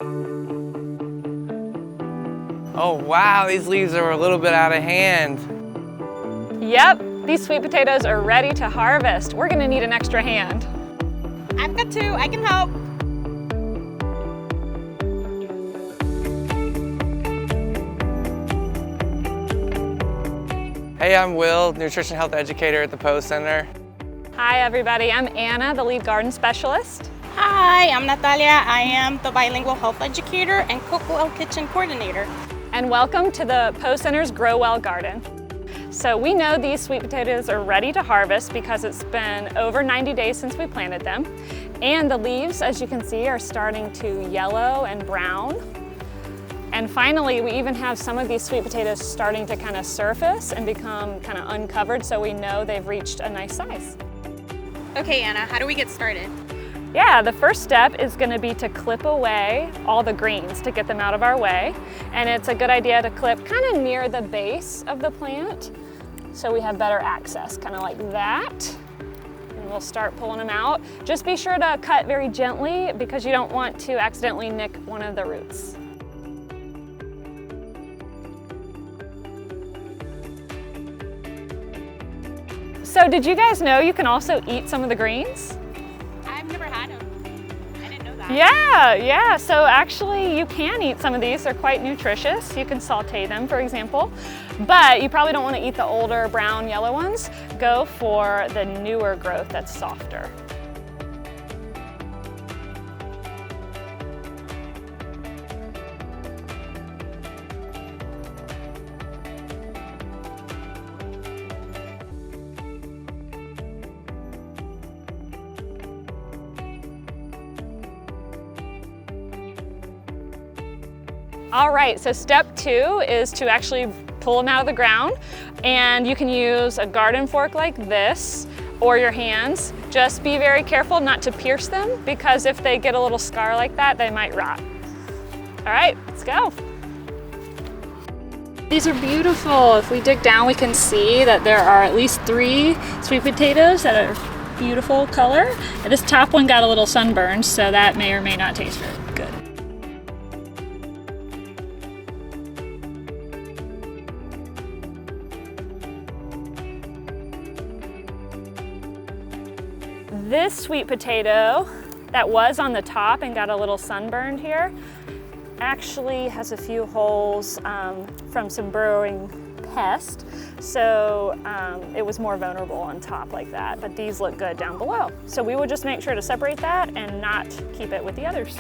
Oh wow, these leaves are a little bit out of hand. Yep, these sweet potatoes are ready to harvest. We're gonna need an extra hand. I've got two, I can help. Hey, I'm Will, Nutrition Health Educator at the Post Center. Hi everybody, I'm Anna, the lead garden specialist. Hi, I'm Natalia. I am the bilingual health educator and Cookwell kitchen coordinator. And welcome to the Post Center's Grow Well Garden. So we know these sweet potatoes are ready to harvest because it's been over 90 days since we planted them. And the leaves, as you can see, are starting to yellow and brown. And finally, we even have some of these sweet potatoes starting to kind of surface and become kind of uncovered, so we know they've reached a nice size. Okay, Anna, how do we get started? Yeah, the first step is going to be to clip away all the greens to get them out of our way. And it's a good idea to clip kind of near the base of the plant so we have better access, kind of like that. And we'll start pulling them out. Just be sure to cut very gently because you don't want to accidentally nick one of the roots. So did you guys know you can also eat some of the greens? I've never had them. I didn't know that. Yeah, so actually you can eat some of these. They're quite nutritious. You can saute them, for example, but you probably don't want to eat the older brown, yellow ones. Go for the newer growth that's softer. All right, so step 2 is to actually pull them out of the ground, and you can use a garden fork like this or your hands. Just be very careful not to pierce them because if they get a little scar like that, they might rot. All right, let's go. These are beautiful. If we dig down, we can see that there are at least 3 sweet potatoes that are beautiful color. And this top one got a little sunburned, so that may or may not taste very good. This sweet potato that was on the top and got a little sunburned here actually has a few holes from some burrowing pest, so it was more vulnerable on top like that, but these look good down below. So we would just make sure to separate that and not keep it with the others.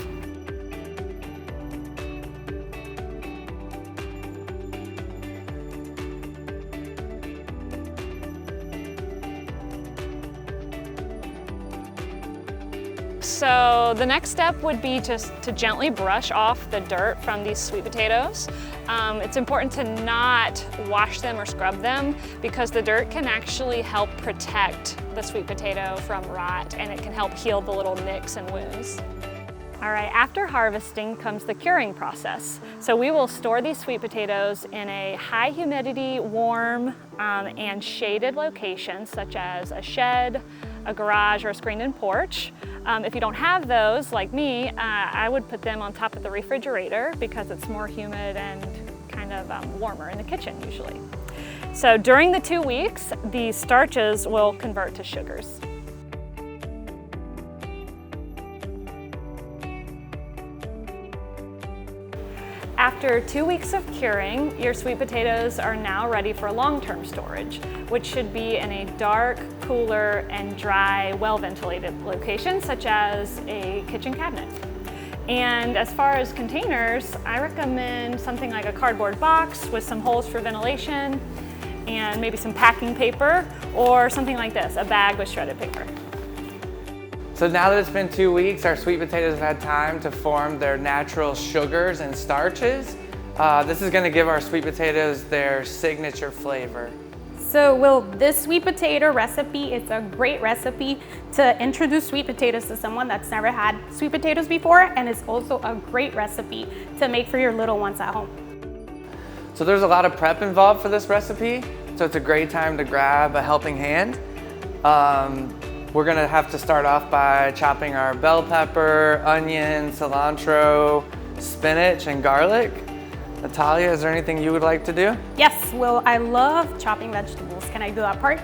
So the next step would be just to gently brush off the dirt from these sweet potatoes. It's important to not wash them or scrub them because the dirt can actually help protect the sweet potato from rot, and it can help heal the little nicks and wounds. All right, after harvesting comes the curing process. So we will store these sweet potatoes in a high humidity, warm, and shaded location, such as a shed, a garage, or a screened-in porch. If you don't have those, like me, I would put them on top of the refrigerator because it's more humid and kind of warmer in the kitchen usually. So during the 2 weeks, the starches will convert to sugars. After 2 weeks of curing, your sweet potatoes are now ready for long-term storage, which should be in a dark, cooler, and dry, well-ventilated location, such as a kitchen cabinet. And as far as containers, I recommend something like a cardboard box with some holes for ventilation and maybe some packing paper, or something like this, a bag with shredded paper. So now that it's been 2 weeks, our sweet potatoes have had time to form their natural sugars and starches. This is going to give our sweet potatoes their signature flavor. So Will, this sweet potato recipe is a great recipe to introduce sweet potatoes to someone that's never had sweet potatoes before, and it's also a great recipe to make for your little ones at home. So there's a lot of prep involved for this recipe, so it's a great time to grab a helping hand. We're gonna have to start off by chopping our bell pepper, onion, cilantro, spinach and garlic. Natalia, is there anything you would like to do? Yes, well, I love chopping vegetables. Can I do that part?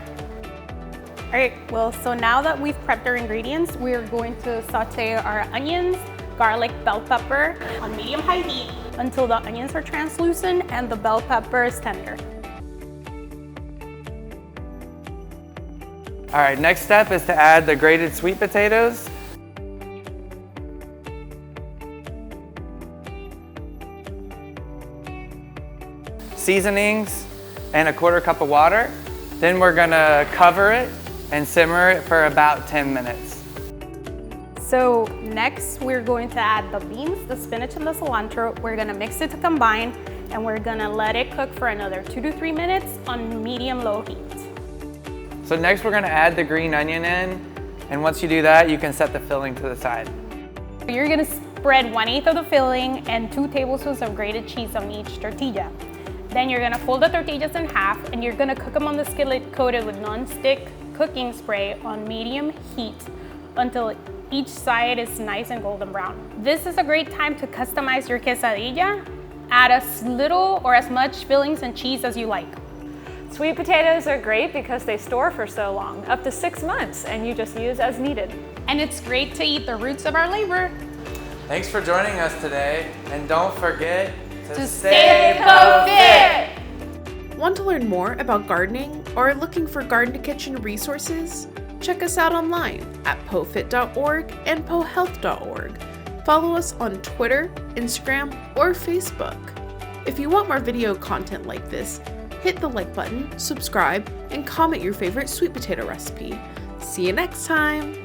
All right, well, so now that we've prepped our ingredients, we're going to saute our onions, garlic, bell pepper on medium-high heat until the onions are translucent and the bell pepper is tender. All right, next step is to add the grated sweet potatoes. Seasonings and a 1/4 cup of water. Then we're gonna cover it and simmer it for about 10 minutes. So next we're going to add the beans, the spinach, and the cilantro. We're gonna mix it to combine and we're gonna let it cook for another 2 to 3 minutes on medium-low heat. So next we're gonna add the green onion in, and once you do that, you can set the filling to the side. You're gonna spread 1/8 of the filling and 2 tablespoons of grated cheese on each tortilla. Then you're gonna fold the tortillas in half and you're gonna cook them on the skillet coated with non-stick cooking spray on medium heat until each side is nice and golden brown. This is a great time to customize your quesadilla. Add as little or as much fillings and cheese as you like. Sweet potatoes are great because they store for so long, up to 6 months, and you just use as needed. And it's great to eat the roots of our labor. Thanks for joining us today, and don't forget to stay co-fit! Want to learn more about gardening or are looking for garden to kitchen resources? Check us out online at pofit.org and pohealth.org. Follow us on Twitter, Instagram, or Facebook. If you want more video content like this, hit the like button, subscribe, and comment your favorite sweet potato recipe. See you next time!